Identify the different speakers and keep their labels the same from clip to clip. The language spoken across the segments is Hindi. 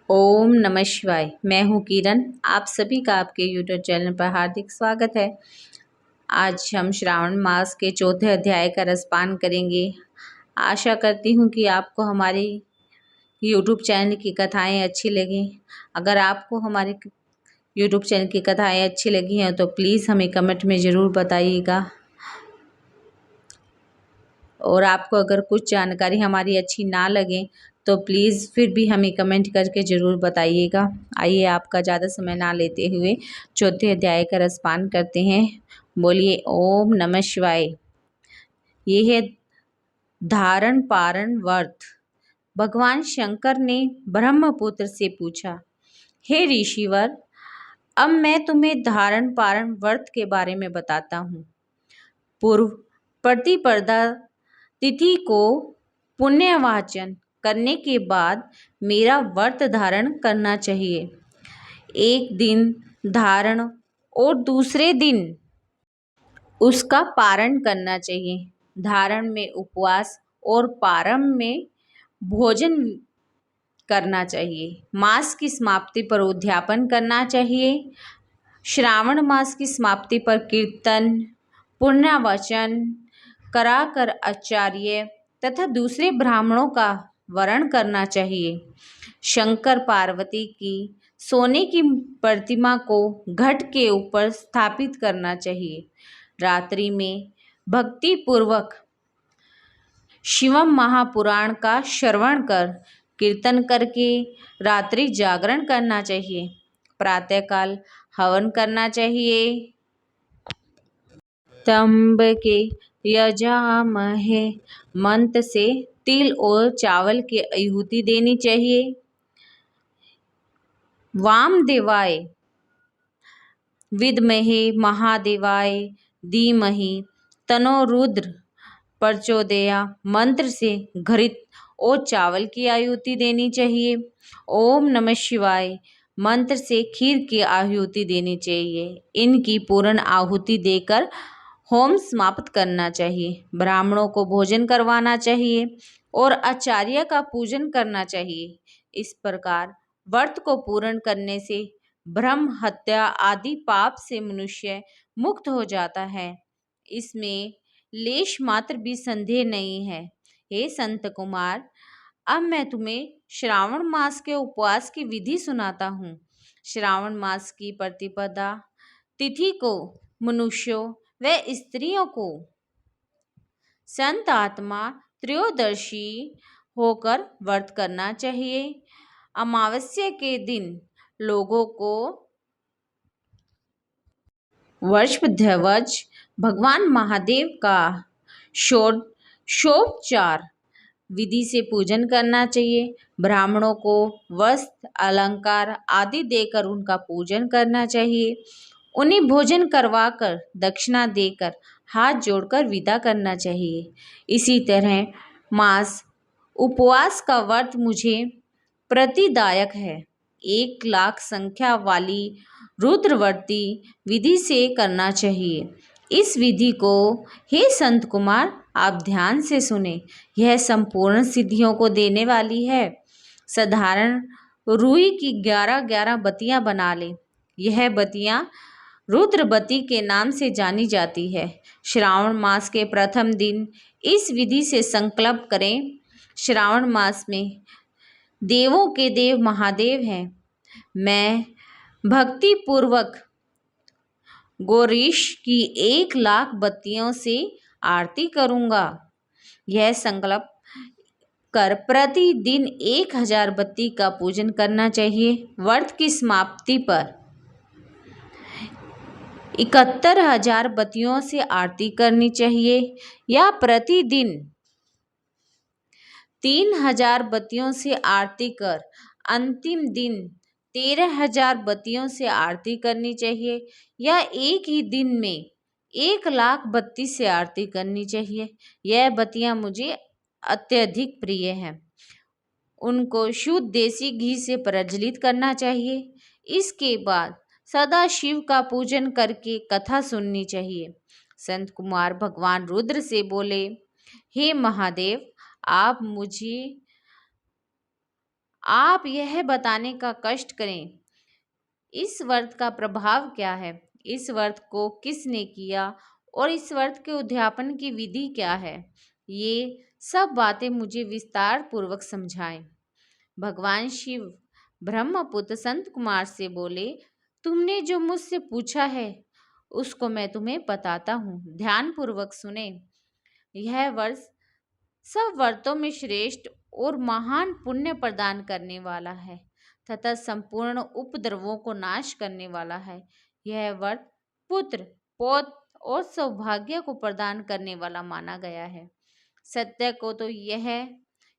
Speaker 1: ओम नमः शिवाय। मैं हूँ किरण। आप सभी का आपके यूट्यूब चैनल पर हार्दिक स्वागत है। आज हम श्रावण मास के चौथे अध्याय का रसपान करेंगे। आशा करती हूँ कि आपको हमारी यूट्यूब चैनल की कथाएं अच्छी लगें। अगर आपको हमारे यूट्यूब चैनल की कथाएं अच्छी लगी हैं तो प्लीज़ हमें कमेंट में ज़रूर बताइएगा। और आपको अगर कुछ जानकारी हमारी अच्छी ना लगे तो प्लीज़ फिर भी हमें कमेंट करके ज़रूर बताइएगा। आइए आपका ज़्यादा समय ना लेते हुए चौथे अध्याय का रसपान करते हैं। बोलिए ओम नमः शिवाय। ये है धारण पारण व्रत। भगवान शंकर ने ब्रह्मपुत्र से पूछा, हे ऋषिवर, अब मैं तुम्हें धारण पारण व्रत के बारे में बताता हूँ। पूर्व प्रतिपदा तिथि को पुण्यवाचन करने के बाद मेरा व्रत धारण करना चाहिए। एक दिन धारण और दूसरे दिन उसका पारण करना चाहिए। धारण में उपवास और पारण में भोजन करना चाहिए। मास की समाप्ति पर उद्यापन करना चाहिए। श्रावण मास की समाप्ति पर कीर्तन पुण्यवाचन कराकर आचार्य तथा दूसरे ब्राह्मणों का वरण करना चाहिए। शंकर पार्वती की सोने की प्रतिमा को घट के ऊपर स्थापित करना चाहिए। रात्रि में भक्ति पूर्वक शिवम महापुराण का श्रवण कर कीर्तन करके रात्रि जागरण करना चाहिए। प्रातःकाल हवन करना चाहिए। त्र्यंबके यजामहे मंत्र से तिल और चावल की आहुति देनी चाहिए। वामदेवाय विद्महे महादेवाय धीमहि तन्नो रुद्र प्रचोदया मंत्र से घृत और चावल की आहुति देनी चाहिए। ओम नमः शिवाय मंत्र से खीर की आहुति देनी चाहिए। इनकी पूर्ण आहुति देकर होम समाप्त करना चाहिए। ब्राह्मणों को भोजन करवाना चाहिए और आचार्य का पूजन करना चाहिए। इस प्रकार व्रत को पूर्ण करने से ब्रह्म हत्या आदि पाप से मनुष्य मुक्त हो जाता है। इसमें लेश मात्र भी संदेह नहीं है। हे संत कुमार, अब मैं तुम्हें श्रावण मास के उपवास की विधि सुनाता हूँ। श्रावण मास की प्रतिपदा तिथि को मनुष्यों व स्त्रियों को संत आत्मा त्रयोदशी होकर व्रत करना चाहिए। अमावस्या के दिन लोगों को वर्षध्वज भगवान महादेव का षोडशोपचार विधि से पूजन करना चाहिए। ब्राह्मणों को वस्त्र अलंकार आदि देकर उनका पूजन करना चाहिए। उन्हें भोजन करवाकर दक्षिणा देकर हाथ जोड़कर विदा करना चाहिए। इसी तरह मास उपवास का व्रत मुझे प्रतिदायक है। 1,00,000 संख्या वाली रुद्रव्रती विधि से करना चाहिए। इस विधि को हे संत कुमार आप ध्यान से सुने। यह संपूर्ण सिद्धियों को देने वाली है। साधारण रुई की 11 बत्तियां बना ले। यह बत्तियां रुद्रबत्ती के नाम से जानी जाती है। श्रावण मास के प्रथम दिन इस विधि से संकल्प करें। श्रावण मास में देवों के देव महादेव हैं। मैं भक्ति पूर्वक गौरीश की 1,00,000 बत्तियों से आरती करूंगा। यह संकल्प कर प्रतिदिन 1,000 बत्ती का पूजन करना चाहिए। व्रत की समाप्ति पर 71,000 बत्तियों से आरती करनी चाहिए या प्रतिदिन 3,000 बत्तियों से आरती कर अंतिम दिन 13,000 बत्तियों से आरती करनी चाहिए या एक ही दिन में 1,00,000 बत्ती से आरती करनी चाहिए। यह बत्तियां मुझे अत्यधिक प्रिय हैं। उनको शुद्ध देसी घी से प्रज्वलित करना चाहिए। इसके बाद सदा शिव का पूजन करके कथा सुननी चाहिए। संत कुमार भगवान रुद्र से बोले, हे महादेव, आप यह बताने का कष्ट करें इस व्रत का प्रभाव क्या है, इस व्रत को किसने किया और इस व्रत के उद्यापन की विधि क्या है। ये सब बातें मुझे विस्तार पूर्वक समझाएं। भगवान शिव ब्रह्मपुत्र संत कुमार से बोले, तुमने जो मुझसे पूछा है उसको मैं तुम्हें बताता हूँ, ध्यान पूर्वक सुने। यह वर्ष सब व्रतों में श्रेष्ठ और महान पुण्य प्रदान करने वाला है तथा संपूर्ण उपद्रवों को नाश करने वाला है। यह व्रत पुत्र, पौत्र और सौभाग्य को प्रदान करने वाला माना गया है। सत्य को तो यह है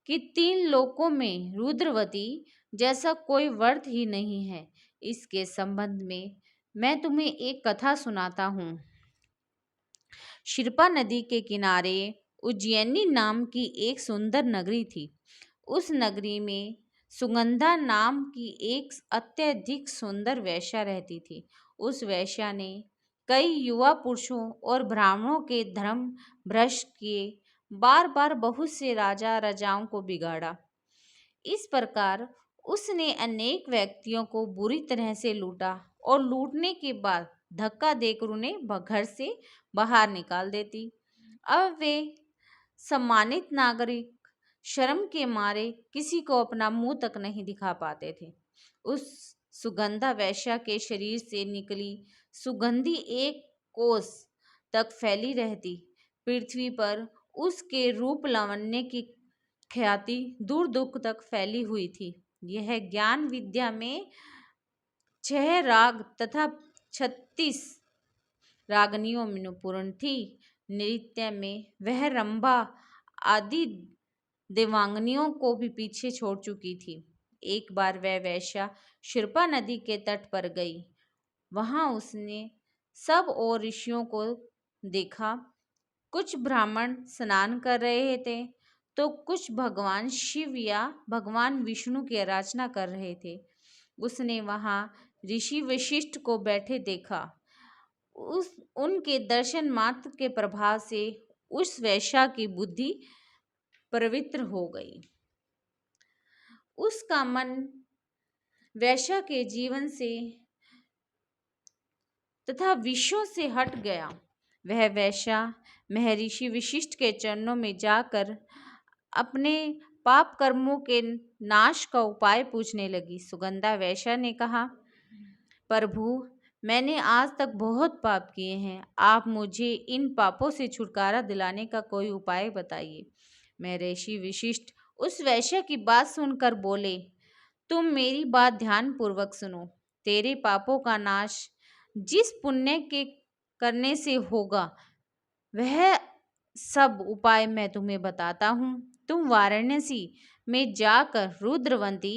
Speaker 1: कि 3 लोकों में रुद्रवती जैसा कोई व्रत ही नहीं है। इसके संबंध में मैं तुम्हें एक कथा सुनाता हूँ। शिल्पा नदी के किनारे उज्जैनी नाम की एक सुंदर नगरी थी। उस नगरी में सुगंधा नाम की एक अत्यधिक सुंदर वेश्या रहती थी। उस वेश्या ने कई युवा पुरुषों और ब्राह्मणों के धर्म भ्रष्ट किए, बार बार बहुत से राजा राजाओं को बिगाड़ा। इस प्रकार उसने अनेक व्यक्तियों को बुरी तरह से लूटा और लूटने के बाद धक्का देकर उन्हें घर से बाहर निकाल देती। अब वे सम्मानित नागरिक शर्म के मारे किसी को अपना मुंह तक नहीं दिखा पाते थे। उस सुगंधा वैश्या के शरीर से निकली सुगंधी 1 कोस तक फैली रहती। पृथ्वी पर उसके रूप लावण्य की ख्याति दूर दूर तक फैली हुई थी। यह ज्ञान विद्या में 6 राग तथा 36 रागनियों में निपुण थी। नृत्य में वह रंभा आदि देवांगनियों को भी पीछे छोड़ चुकी थी। एक बार वह वेश्या शिल्पा नदी के तट पर गई। वहां उसने सब और ऋषियों को देखा। कुछ ब्राह्मण स्नान कर रहे थे तो कुछ भगवान शिव या भगवान विष्णु की आराधना कर रहे थे। उसने वहां ऋषि वशिष्ठ को बैठे देखा। उनके दर्शन मात्र के प्रभाव से उस वेश्या की बुद्धि पवित्र हो गई। उसका मन वेश्या के जीवन से तथा विषयों से हट गया। वह वेश्या महर्षि वशिष्ठ के चरणों में जाकर अपने पाप कर्मों के नाश का उपाय पूछने लगी। सुगंधा वेश्या ने कहा, प्रभु, मैंने आज तक बहुत पाप किए हैं। आप मुझे इन पापों से छुटकारा दिलाने का कोई उपाय बताइए। महर्षि वशिष्ठ उस वेश्या की बात सुनकर बोले, तुम मेरी बात ध्यान पूर्वक सुनो। तेरे पापों का नाश जिस पुण्य के करने से होगा वह सब उपाय मैं तुम्हें बताता हूँ। तुम वाराणसी में जाकर रुद्रवंती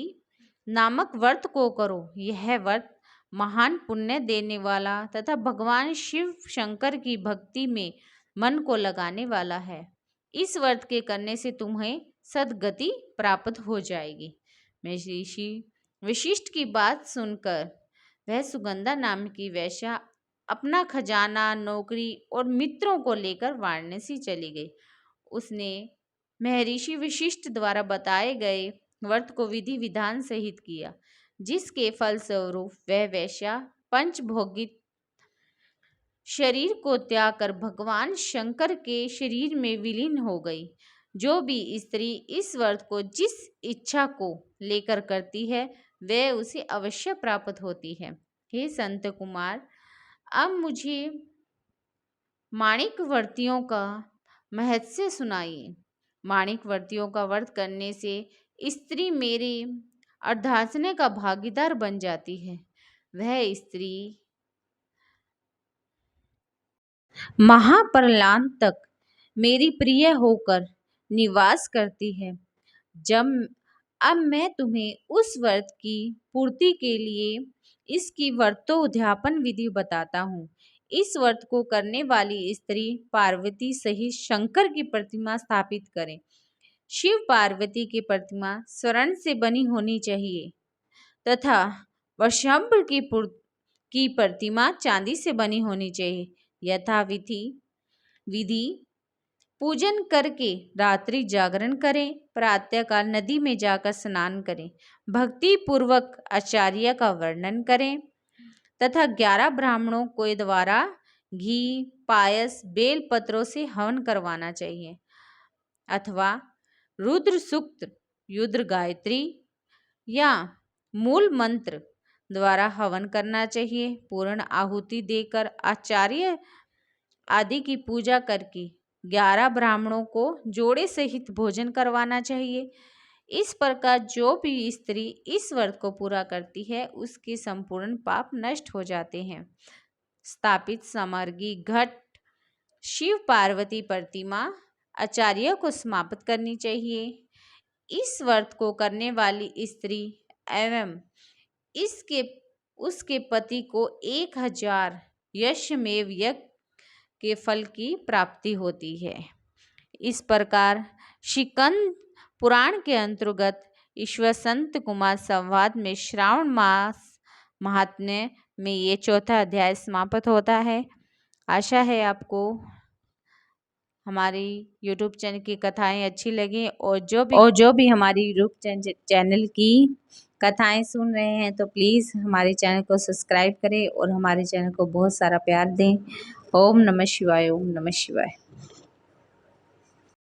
Speaker 1: नामक व्रत को करो। यह व्रत महान पुण्य देने वाला तथा भगवान शिव शंकर की भक्ति में मन को लगाने वाला है। इस व्रत के करने से तुम्हें सद्गति प्राप्त हो जाएगी। महर्षि वशिष्ठ की बात सुनकर वह सुगंधा नाम की वेश्या अपना खजाना, नौकरी और मित्रों को लेकर वाराणसी चली गई। उसने महर्षि वशिष्ठ द्वारा बताए गए व्रत को विधि विधान सहित किया, जिसके फलस्वरूप वह वेश्या पंचभौगिक शरीर को त्याग कर भगवान शंकर के शरीर में विलीन हो गई। जो भी स्त्री इस व्रत को जिस इच्छा को लेकर करती है वह उसे अवश्य प्राप्त होती है। हे संत कुमार, अब मुझे माणिक व्रतियों का महत्व सुनाइए। माणिक व्रतियों का व्रत करने से स्त्री मेरे अर्धासने का भागीदार बन जाती है। वह स्त्री महाप्रलयान तक मेरी प्रिय होकर निवास करती है। जब अब मैं तुम्हें उस व्रत की पूर्ति के लिए इसकी व्रतोद्यापन विधि बताता हूँ। इस व्रत को करने वाली स्त्री पार्वती सहित शंकर की प्रतिमा स्थापित करें। शिव पार्वती की प्रतिमा स्वर्ण से बनी होनी चाहिए तथा वृषभ की प्रतिमा चांदी से बनी होनी चाहिए। यथाविधि विधि पूजन करके रात्रि जागरण करें, प्रातःकाल नदी में जाकर स्नान करें, भक्ति पूर्वक आचार्य का वर्णन करें तथा 11 ब्राह्मणों के द्वारा घी, पायस, बेल पत्रों से हवन करवाना चाहिए अथवा रुद्र सूक्त, रुद्र गायत्री या मूल मंत्र द्वारा हवन करना चाहिए। पूर्ण आहुति देकर आचार्य आदि की पूजा करके 11 ब्राह्मणों को जोड़े सहित भोजन करवाना चाहिए। इस प्रकार जो भी स्त्री इस व्रत को पूरा करती है उसके संपूर्ण पाप नष्ट हो जाते हैं। स्थापित समर्गी घट, शिव पार्वती प्रतिमा आचार्य को समाप्त करनी चाहिए। इस व्रत को करने वाली स्त्री एवं उसके पति को 1000 यशमेव यज्ञ के फल की प्राप्ति होती है। इस प्रकार शिकंद पुराण के अंतर्गत ईश्वर संत कुमार संवाद में श्रावण मास महात्म्य में ये 4था अध्याय समाप्त होता है। आशा है आपको हमारी YouTube चैनल की कथाएं अच्छी लगी और जो भी हमारी YouTube चैनल की कथाएं सुन रहे हैं तो प्लीज़ हमारे चैनल को सब्सक्राइब करें और हमारे चैनल को बहुत सारा प्यार दें। ओम नमः शिवाय, ओम नमः शिवाय।